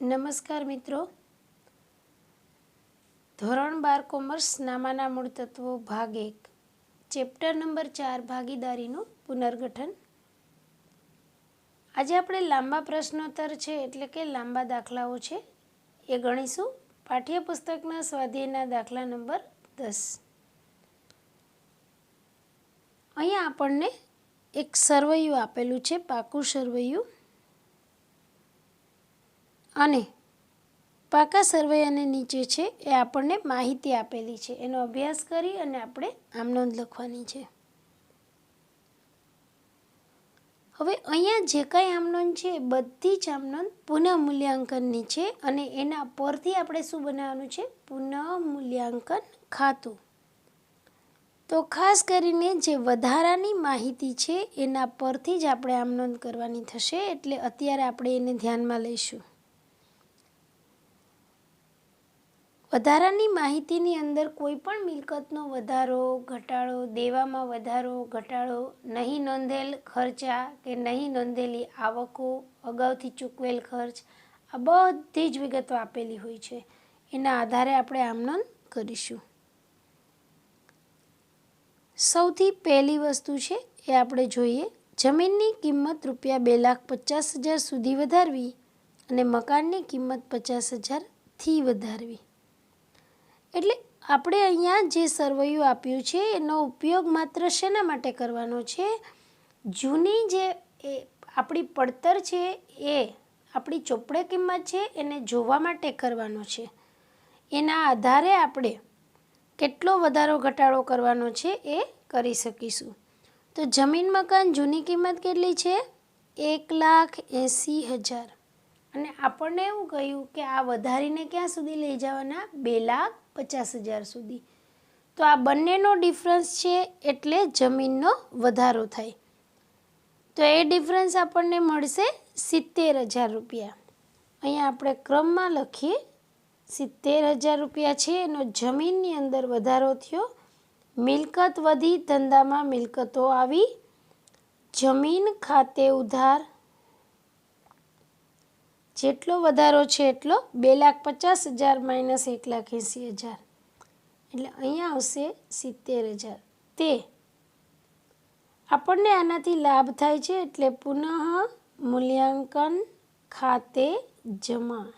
નમસ્કાર મિત્રો, ધોરણ 12 કોમર્સ નામાના મૂળ તત્વો ભાગ 1 ચેપ્ટર નંબર 4 ભાગીદારીનું પુનર્ગઠન। આજે આપણે લાંબા પ્રશ્નોત્તર છે એટલે કે લાંબા દાખલાઓ છે એ ગણીશું। પાઠ્યપુસ્તકના સ્વાધ્યાયના દાખલા નંબર 10। અહીંયા આપણને એક સરવૈયું આપેલું છે, પાકું સરવૈયું, અને પાકા સરવૈયાની નીચે છે એ આપણને માહિતી આપેલી છે, એનો અભ્યાસ કરી અને આપણે આમનોંધ લખવાની છે। હવે અહીંયા જે કાંઈ આમનોંધ છે એ બધી જ આમનોંધ પુનઃમૂલ્યાંકનની છે અને એના પરથી આપણે શું બનાવવાનું છે? પુનઃમૂલ્યાંકન ખાતું। તો ખાસ કરીને જે વધારાની માહિતી છે એના પરથી જ આપણે આમનોંધ કરવાની થશે, એટલે અત્યારે આપણે એને ધ્યાનમાં લઈશું। વધારાની માહિતીની અંદર કોઈ પણ મિલકતનો વધારો, ઘટાડો, દેવામાં વધારો, ઘટાડો, નહીં નોંધેલ ખર્ચા કે નહીં નોંધેલી આવકો, અગાઉથી ચૂકવેલ ખર્ચ, આ બધી જ વિગતો આપેલી હોય છે, એના આધારે આપણે આમનોંધ કરીશું। સૌથી પહેલી વસ્તુ છે એ આપણે જોઈએ, જમીનની કિંમત ₹2,50,000 સુધી વધારવી અને મકાનની કિંમત 50,000થી વધારવી। એટલે આપણે અહીંયા જે સરવૈયું આપ્યું છે એનો ઉપયોગ માત્ર શેના માટે કરવાનો છે? જૂની જે આપણી પડતર છે એ આપણી ચોપડે કિંમત છે એને જોવા માટે કરવાનો છે। એના આધારે આપણે કેટલો વધારો ઘટાડો કરવાનો છે એ કરી શકીશું। તો જમીન મકાન જૂની કિંમત કેટલી છે? 1,80,000, અને આપણને એવું કહ્યું કે આ વધારીને ક્યાં સુધી લઈ જવાના? 2,50,000 સુધી। તો આ બંનેનો ડિફરન્સ છે એટલે જમીનનો વધારો થાય। તો એ ડિફરન્સ આપણને મળશે 70,000 રૂપિયા। અહીંયા આપણે ક્રમમાં લખીએ, 70,000 રૂપિયા છે એનો જમીનની અંદર વધારો થયો, મિલકત વધી, ધંધામાં મિલકતો આવી, જમીન ખાતે ઉધાર જેટલો વધારો છે એટલો 2,50,000 માઇનસ 1,80,000, એટલે અહીંયા આવશે 70,000। તે આપણને આનાથી લાભ થાય છે એટલે પુનઃ મૂલ્યાંકન ખાતે જમા।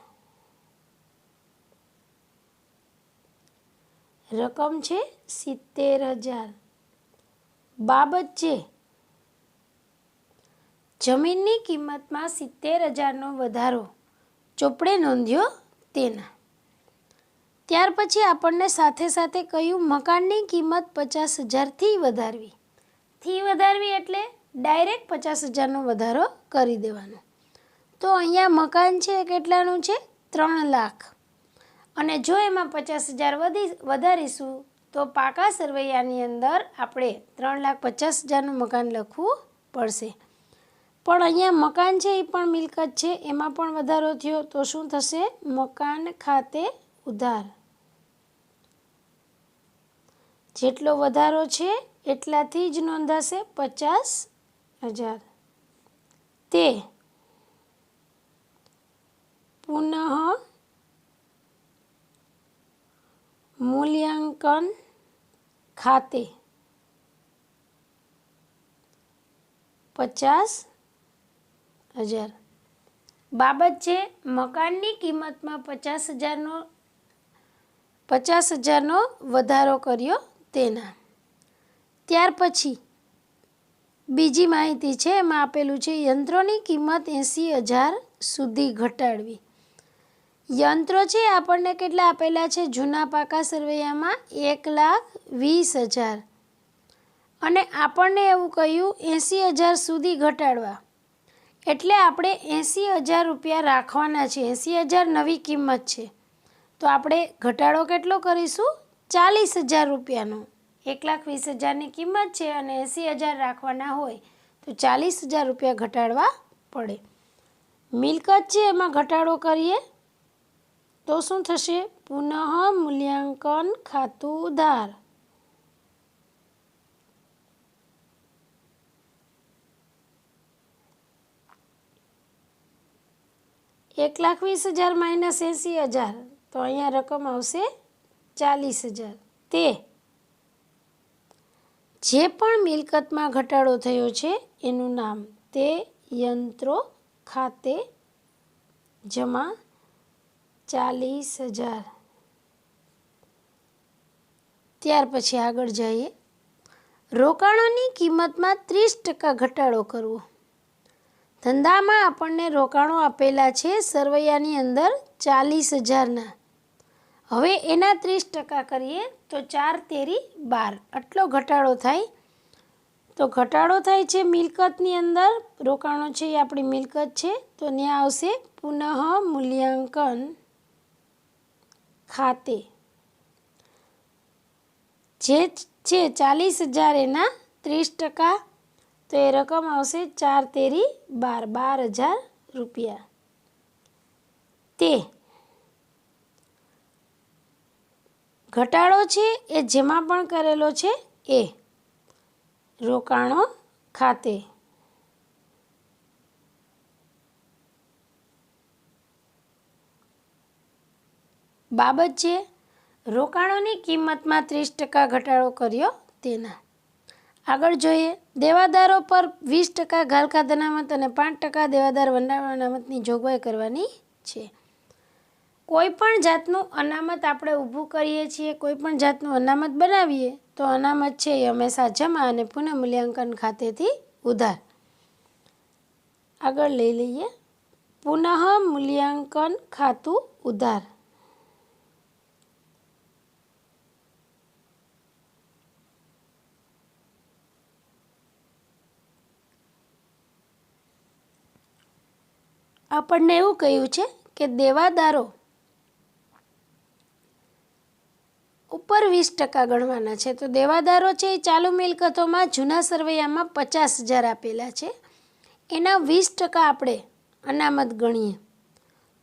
રકમ છે 70,000। બાબત છે જમીનની કિંમતમાં 70,000નો વધારો ચોપડે નોંધ્યો તેના। ત્યાર પછી આપણને સાથે સાથે કહ્યું મકાનની કિંમત 50,000થી વધારવી। થી વધારવી એટલે ડાયરેક્ટ 50,000નો વધારો કરી દેવાનો। તો અહીંયા મકાન છે કેટલાનું છે? 3 લાખ, અને જો એમાં 50,000 વધારીશું તો પાકા સરવૈયાની અંદર આપણે 3,50,000નું મકાન લખવું પડશે। પણ અહીંયા મકાન છે એ પણ મિલકત છે, એમાં પણ વધારો થયો, તો શું થશે? મકાન ખાતે ઉધાર। જેટલો વધારો છે એટલાથી જ નોંધાશે 50,000। તે પુનઃ મૂલ્યાંકન ખાતે 50,000। બાબત છે મકાનની કિંમતમાં 50,000નો વધારો કર્યો તેના। ત્યાર પછી બીજી માહિતી છે, એમાં આપેલું છે યંત્રોની કિંમત 80,000 સુધી ઘટાડવી। યંત્રો છે આપણને કેટલા આપેલા છે? જૂના પાકા સરવૈયામાં 1,20,000, અને આપણને એવું કહ્યું 80,000 સુધી ઘટાડવા, એટલે આપણે 80,000 રૂપિયા રાખવાના છે। 80,000 નવી કિંમત છે, તો આપણે ઘટાડો કેટલો કરીશું? 40,000 રૂપિયાનો। 1,20,000ની કિંમત છે અને 80,000 રાખવાના હોય તો 40,000 રૂપિયા ઘટાડવા પડે। મિલકત છે એમાં ઘટાડો કરીએ તો શું થશે? પુનઃ મૂલ્યાંકન ખાતું ઉધાર। 1,20,000 માઇનસ 80,000 તો અહીંયા રકમ આવશે 40,000. તે જે પણ મિલકતમાં ઘટાડો થયો છે એનું નામ. તે યંત્રો ખાતે જમા 40,000. ત્યાર પછી આગળ જઈએ. રોકાણોની કિંમતમાં 30% ઘટાડો કરવો. ધંધામાં આપણને રોકાણો આપેલા છે સરવૈયાની અંદર 40,000ના. હવે એના 30% કરીએ તો 4 તેરી 12 આટલો ઘટાડો થાય. તો ઘટાડો થાય છે મિલકતની અંદર. રોકાણો છે એ આપણી મિલકત છે તો ત્યાં આવશે પુનઃ મૂલ્યાંકન ખાતે. જે છે 40,000 એના 30%, તો એ રકમ આવશે 4 તેરી 12 રૂપિયા. તે ઘટાડો છે એ જેમાં પણ કરેલો છે એ રોકાણો ખાતે. બાબત છે રોકાણોની કિંમતમાં 30% ઘટાડો કર્યો તેના. આગળ જોઈએ. દેવાદારો પર 20% ઘાલખાત અનામત અને 5% દેવાદાર વંડાળ અનામતની જોગવાઈ કરવાની છે. કોઈ પણ જાતનું અનામત આપણે ઊભું કરીએ છીએ, કોઈ પણ જાતનું અનામત બનાવીએ તો અનામત છે એ હંમેશા જમા અને પુનઃ મૂલ્યાંકન ખાતેથી ઉધાર. આગળ લઈ લઈએ. પુનઃ મૂલ્યાંકન ખાતું ઉધાર. આપણને એવું કહ્યું છે કે દેવાદારો ઉપર 20% ગણવાના છે. તો દેવાદારો છે એ ચાલુ મિલકતોમાં જૂના સરવૈયામાં 50,000 આપેલા છે. એના 20% આપણે અનામત ગણીએ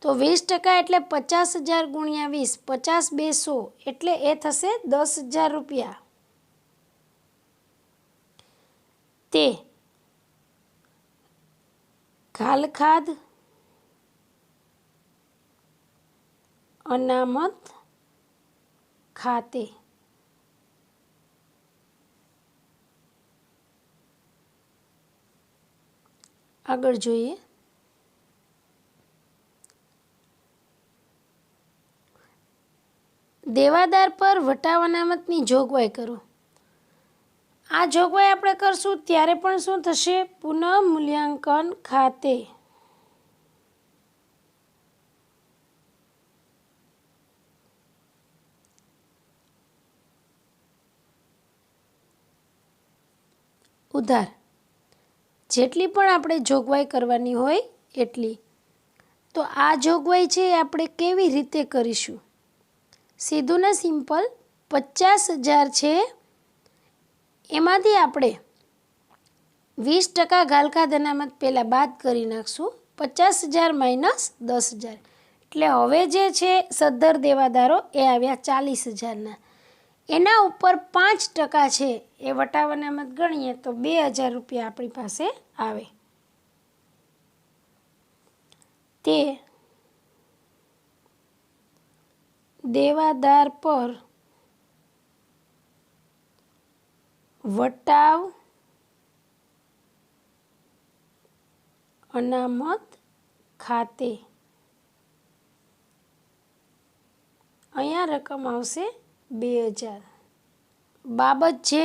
તો 20% એટલે 50,000 ગુણ્યા 20, 50 2 100 એટલે એ થશે 10,000 રૂપિયા. તે ઘાલખાદ અનામત ખાતે. આગળ જોઈએ. દેવાદાર પર વટાવ અનામતની જોગવાઈ કરો. આ જોગવાઈ આપણે કરશું ત્યારે પણ શું થશે? પુનઃ મૂલ્યાંકન ખાતે. ઉધાર. જેટલી પણ આપણે જોગવાઈ કરવાની હોય એટલી. તો આ જોગવાઈ છે એ આપણે કેવી રીતે કરીશું? સીધું ને સિમ્પલ. 50,000 છે એમાંથી આપણે 20% ઘાલખાત અનામત પહેલાં બાદ કરી નાખશું. 50,000 માઇનસ 10,000 એટલે હવે જે છે સદ્ધર દેવાદારો એ આવ્યા 40,000ના. એના ઉપર 5% છે એ વટાવ અનામત ગણીએ તો 2,000 રૂપિયા આપણી પાસે આવે. તે દેવાદાર પર વટાવ અનામત ખાતે. અહીંયા રકમ આવશે 2,000. બાબત છે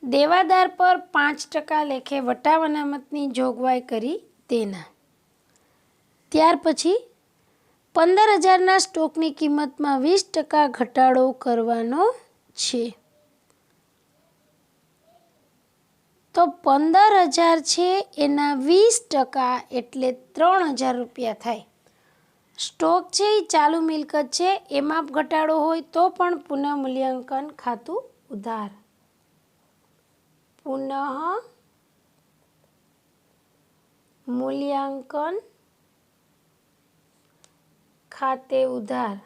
દેવાદાર પર 5% લેખે વટાવ અનામતની જોગવાઈ કરી તેના. ત્યાર પછી 15,000ના સ્ટોકની કિંમતમાં 20% ઘટાડો કરવાનો છે. તો 15,000 છે એના 20% એટલે 3,000 રૂપિયા થાય. સ્ટોક છે એ ચાલુ મિલકત છે એમાં ઘટાડો હોય તો પણ પુનઃ મૂલ્યાંકન ખાતું ઉધાર. પુનઃ મૂલ્યાંકન ખાતે ઉધાર.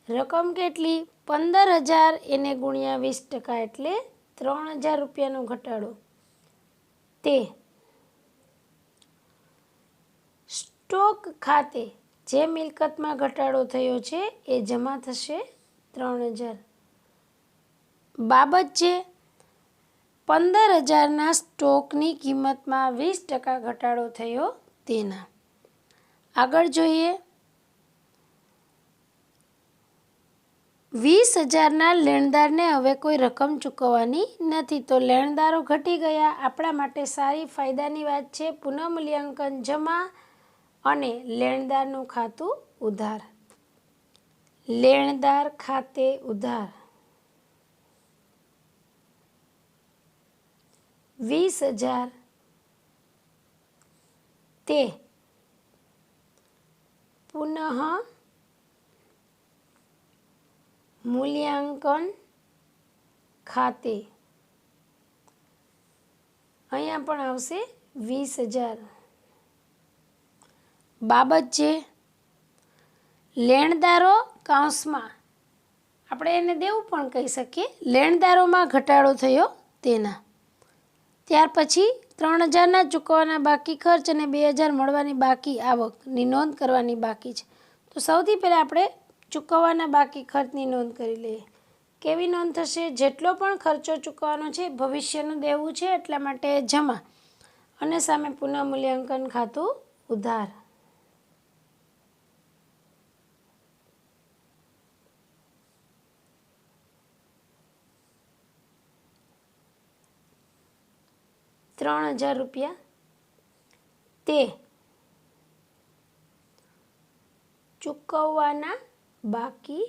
રકમ કેટલી? 15,000 એને ગુણ્યા 20% એટલે 3,000 રૂપિયાનો ઘટાડો. તે ખાતે જે મિલકતમાં ઘટાડો થયો છે એ જમા થશે 3000. બાબત છે 15,000ના સ્ટોકની કિંમતમાં 20% ઘટાડો થયો તેના. આગળ જોઈએ 20,000ના લેણદારને હવે કોઈ રકમ ચૂકવવાની નથી, તો લેણદારો ઘટી ગયા. આપણા માટે સારી ફાયદાની વાત છે. પુનઃમૂલ્યાંકન જમા અને લેણદારનું ખાતું ઉધાર. લેણદાર ખાતે ઉધાર 20,000 તે પુનઃ મૂલ્યાંકન ખાતે. અહીંયા પણ આવશે 20,000. બાબત છે લેણદારો કૌંસમાં આપણે એને દેવું પણ કહી શકીએ. લેણદારોમાં ઘટાડો થયો તેના. ત્યાર પછી 3,000ના ચૂકવવાના બાકી ખર્ચ અને 2,000 મળવાની બાકી આવકની નોંધ કરવાની બાકી છે. તો સૌથી પહેલાં આપણે ચૂકવવાના બાકી ખર્ચની નોંધ કરી લઈએ. કેવી નોંધ થશે? જેટલો પણ ખર્ચો ચૂકવવાનો છે ભવિષ્યનું દેવું છે એટલા માટે જમા અને સામે પુનઃમૂલ્યાંકન ખાતું ઉધાર. ₹3,000 તે ચૂકવવાના બાકી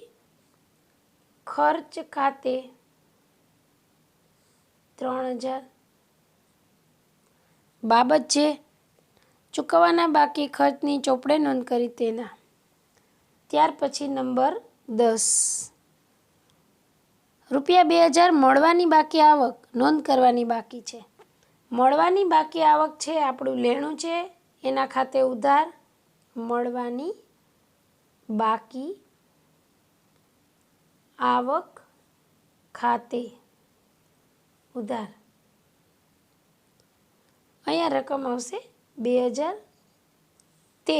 ખર્ચ ખાતે 3,000. બાબત છે ચૂકવવાના બાકી ખર્ચની ચોપડે નોંધ કરી તેના. ત્યાર પછી નંબર 10 ₹2,000 મળવાની બાકી આવક નોંધ કરવાની બાકી છે. મળવાની બાકી આવક છે આપણું લેણું છે એના ખાતે ઉધાર. મળવાની બાકી આવક ખાતે ઉધાર. અહીંયા રકમ આવશે 2,000 તે.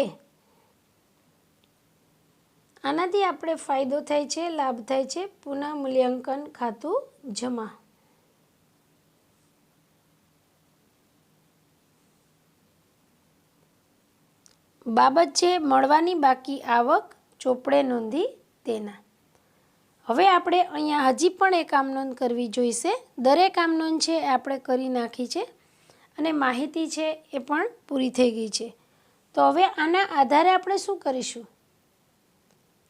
આનાથી આપણે ફાયદો થાય છે, લાભ થાય છે. પુનઃમૂલ્યાંકન ખાતું જમા. બાબત છે મળવાની બાકી આવક ચોપડે નોંધી તેના. હવે આપણે અહીંયા હજી પણ એક આમ નોંધ કરવી જોઈશે. દરેક આમ નોંધ છે એ આપણે કરી નાખી છે અને માહિતી છે એ પણ પૂરી થઈ ગઈ છે. તો હવે આના આધારે આપણે શું કરીશું?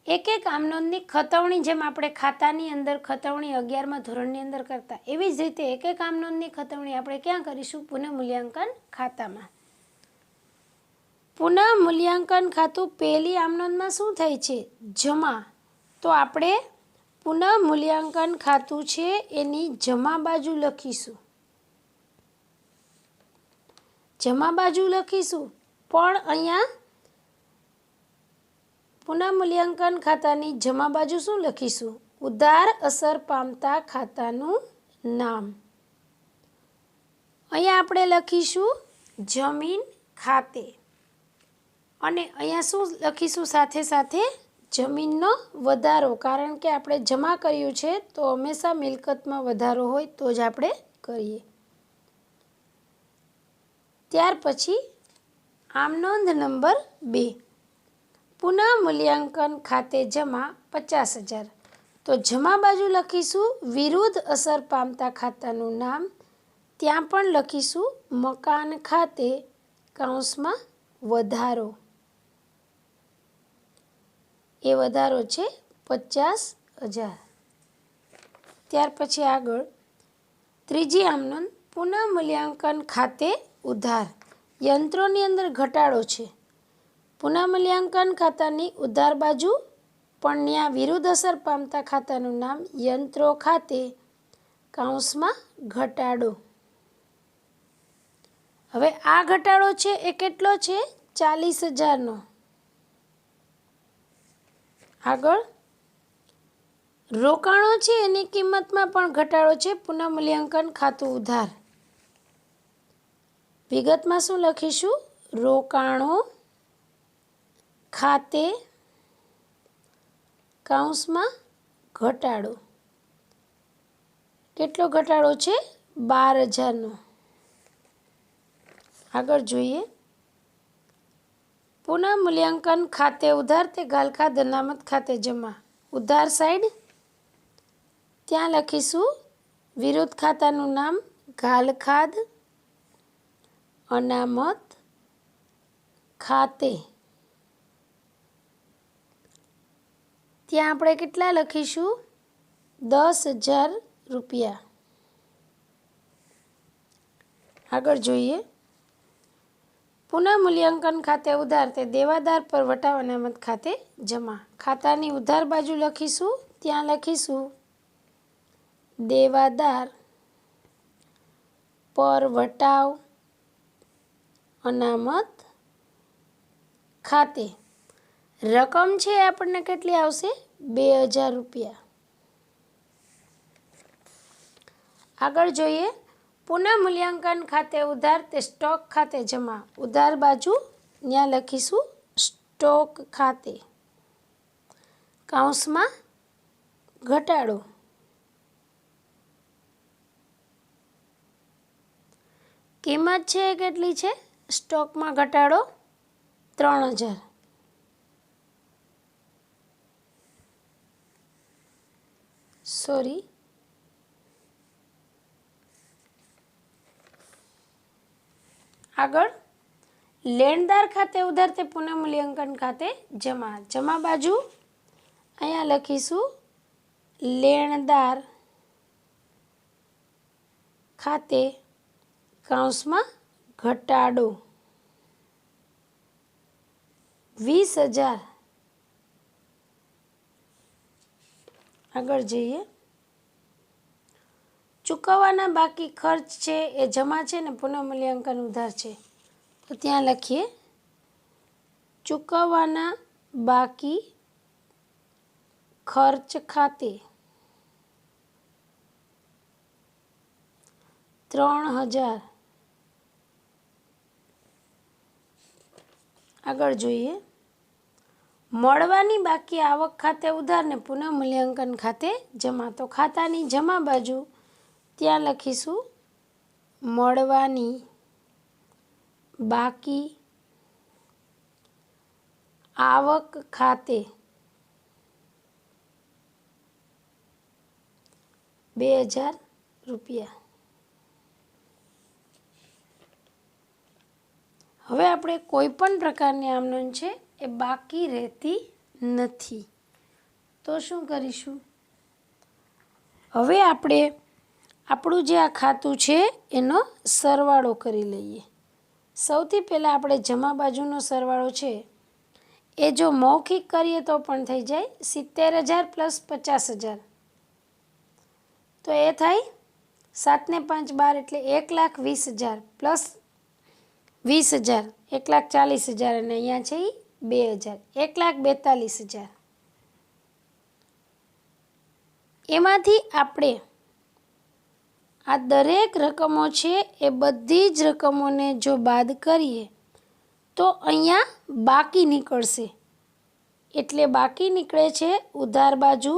એક એક આમ નોંધની ખતવણી જેમ આપણે ખાતાની અંદર ખતવણી 11મા ધોરણની અંદર કરતા એવી જ રીતે એક એક આમ નોંધની ખતવણી આપણે ક્યાં કરીશું? પુનઃમૂલ્યાંકન ખાતામાં. પુનઃમૂલ્યાંકન ખાતું પહેલી આમ નોંધમાં શું થાય છે? જમા. તો આપણે પુનઃમૂલ્યાંકન ખાતું છે એની જમા બાજુ લખીશું. જમા બાજુ લખીશું પણ અહીંયા પુનઃમૂલ્યાંકન ખાતાની જમા બાજુ શું લખીશું? ઉધાર અસર પામતા ખાતાનું નામ. અહીંયા આપણે લખીશું જમીન ખાતે અને અહીંયા શું લખીશું સાથે સાથે? જમીનનો વધારો. કારણ કે આપણે જમા કર્યું છે તો હંમેશા મિલકતમાં વધારો હોય તો જ આપણે કરીએ. ત્યાર પછી આમ નોંધ નંબર 2 પુનઃમૂલ્યાંકન ખાતે જમા 50,000. તો જમા બાજુ લખીશું વિરુદ્ધ અસર પામતા ખાતાનું નામ. ત્યાં પણ લખીશું મકાન ખાતે કૌંસમાં વધારો. એ વધારો છે 50,000. ત્યાર પછી આગળ ત્રીજી આમ નોંધ પુનઃમૂલ્યાંકન ખાતે ઉધાર. યંત્રોની અંદર ઘટાડો છે. પુનઃમૂલ્યાંકન ખાતાની ઉધાર બાજુ પણ ત્યાં વિરુદ્ધ અસર પામતા ખાતાનું નામ યંત્રો ખાતે કૌંસમાં ઘટાડો. હવે આ ઘટાડો છે એ કેટલો છે? 40,000નો. આગળ રોકાણો છે એની કિંમતમાં પણ ઘટાડો છે. પુનઃમૂલ્યાંકન ખાતું ઉધાર. વિગતમાં શું લખીશું? રોકાણો ખાતે કૌંસમાં ઘટાડો. કેટલો ઘટાડો છે? 12,000નો. આગળ જોઈએ. પુનઃ મૂલ્યાંકન ખાતે ઉધાર તે ગાલખાદ અનામત ખાતે જમા. ઉધાર સાઈડ ત્યાં લખીશું વિરુદ્ધ ખાતાનું નામ ગાલખાદ અનામત ખાતે. ત્યાં આપણે કેટલા લખીશું? 10,000 રૂપિયા. આગળ જોઈએ. પુનઃ મૂલ્યાંકન ખાતે ઉધાર તે દેવાદાર પર વટાવ અનામત ખાતે જમા. ખાતાની ઉધાર બાજુ લખીશું, ત્યાં લખીશું દેવાદાર પર વટાવ અનામત ખાતે. રકમ છે આપણને કેટલી આવશે? 2,000 રૂપિયા. આગળ જોઈએ. પુનઃ મૂલ્યાંકન ખાતે ઉધાર તે સ્ટોક ખાતે જમા. ઉધાર બાજુ ત્યાં લખીશું સ્ટોક ખાતે કૌંસમાં ઘટાડો. કિંમત છે કેટલી છે? સ્ટોકમાં ઘટાડો 3,000. સોરી, આગળ લેણદાર ખાતે ઉધાર તે પુનઃ મૂલ્યાંકન ખાતે જમા. જમા બાજુ અહીંયા લખીશું લેણદાર ખાતે કૌંસમાં ઘટાડો 20,000. આગળ જઈએ. ચૂકવવાના બાકી ખર્ચ છે એ જમા છે ને પુનઃ મૂલ્યાંકન ઉધાર છે, તો ત્યાં લખીએ ચૂકવવાના બાકી ખર્ચ ખાતે 3,000. આગળ જોઈએ. મળવાની બાકી આવક ખાતે ઉધાર ને પુનઃ મૂલ્યાંકન ખાતે જમા. તો ખાતાની જમા બાજુ ત્યાં લખીશું મળવાની બાકી આવક ખાતે 2,000 રૂપિયા. હવે આપણે કોઈ પણ પ્રકારની આમ નોંધ છે એ બાકી રહેતી નથી, તો શું કરીશું? હવે આપણે આપણું જે આ ખાતું છે એનો સરવાળો કરી લઈએ. સૌથી પહેલાં આપણે જમા બાજુનો સરવાળો છે એ જો મૌખિક કરીએ તો પણ થઈ જાય. 70,000 પ્લસ 50,000, તો એ થાય 7 ને 5 12 એટલે 1,20,000 પ્લસ 20,000 1,40,000 અને અહીંયા છે 2,000 1,42,000. એમાંથી આપણે આ દરેક રકમો છે એ બધી જ રકમોને જો બાદ કરીએ તો અહીંયા બાકી નીકળશે. એટલે બાકી નીકળે છે ઉધાર બાજુ,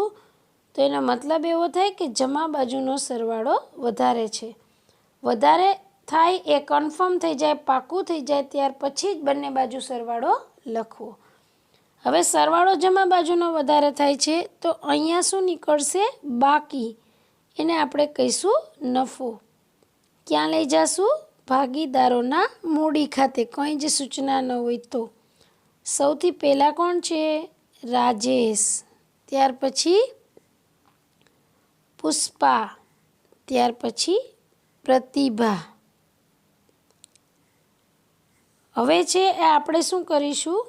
તો એનો મતલબ એવો થાય કે જમા બાજુનો સરવાળો વધારે છે. વધારે થાય એ કન્ફર્મ થઈ જાય, પાકું થઈ જાય, ત્યાર પછી જ બંને બાજુ સરવાળો લખવો. હવે સરવાળો જમા બાજુનો વધારે થાય છે તો અહીંયા શું નીકળશે? બાકી. એને આપણે કહીશું નફો. ક્યાં લઈ જશું? ભાગીદારોના મૂડી ખાતે. કંઈ જ સૂચના ન હોય તો. સૌથી પહેલાં કોણ છે? રાજેશ, ત્યાર પછી પુષ્પા, ત્યાર પછી પ્રતિભા. હવે છે એ આપણે શું કરીશું?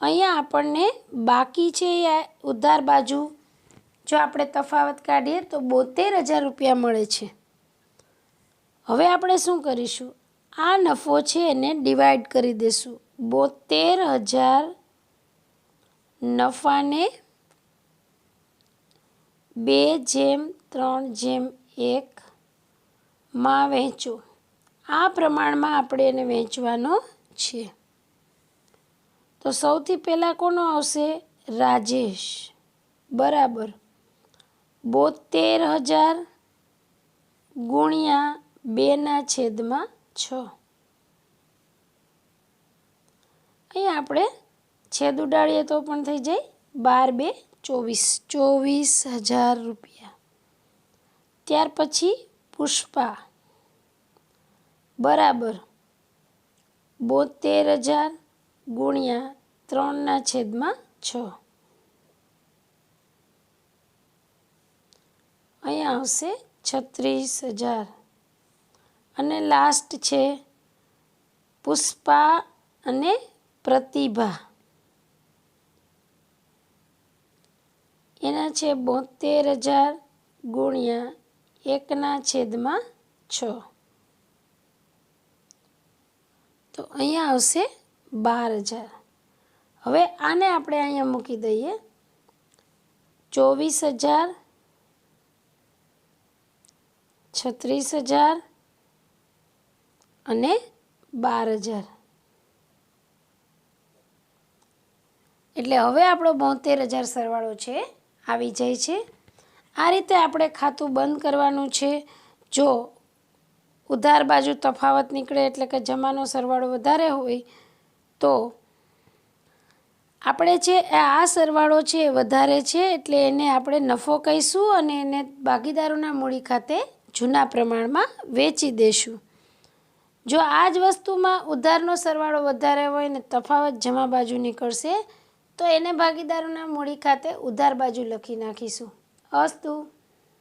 અહીંયા આપણને બાકી છે એ ઉધાર બાજુ જો આપણે તફાવત કાઢીએ તો 72,000 રૂપિયા મળે છે. હવે આપણે શું કરીશું? આ નફો છે એને ડિવાઈડ કરી દઈશું. 72,000 નફાને 2:3:1 માં વહેંચો. આ પ્રમાણમાં આપણે એને વહેંચવાનો છે. તો સૌથી પહેલાં કોનો આવશે? રાજેશ બરાબર 72,000 ગુણ્યા 2/6. અહીંયા આપણે છેદ ઉડાડીએ તો પણ થઈ જાય 12 2 24,000 રૂપિયા. ત્યાર પછી પુષ્પા બરાબર 72,000 ગુણ્યા 3/6. અહીંયા આવશે 36,000. અને લાસ્ટ છે પુષ્પા અને પ્રતિભા, એના છે 72,000 ગુણ્યા 1/6. તો અહીંયા આવશે 12,000. હવે આને આપણે અહીંયા મૂકી દઈએ. 24,000, 36,000 અને 12,000. એટલે હવે આપણો 72,000 સરવાળો છે આવી જાય છે. આ રીતે આપણે ખાતું બંધ કરવાનું છે. જો ઉધાર બાજુ તફાવત નીકળે એટલે કે જમાનો સરવાળો વધારે હોય તો આપણે છે આ સરવાળો છે એ વધારે છે એટલે એને આપણે નફો કહીશું અને એને ભાગીદારોના મૂડી ખાતે જૂના પ્રમાણમાં વેચી દેશું. જો આ જ વસ્તુમાં ઉધારનો સરવાળો વધારે હોય ને તફાવત જમા બાજુ નીકળશે તો એને ભાગીદારોના મૂડી ખાતે ઉધાર બાજુ લખી નાખીશું. અસ્તુ.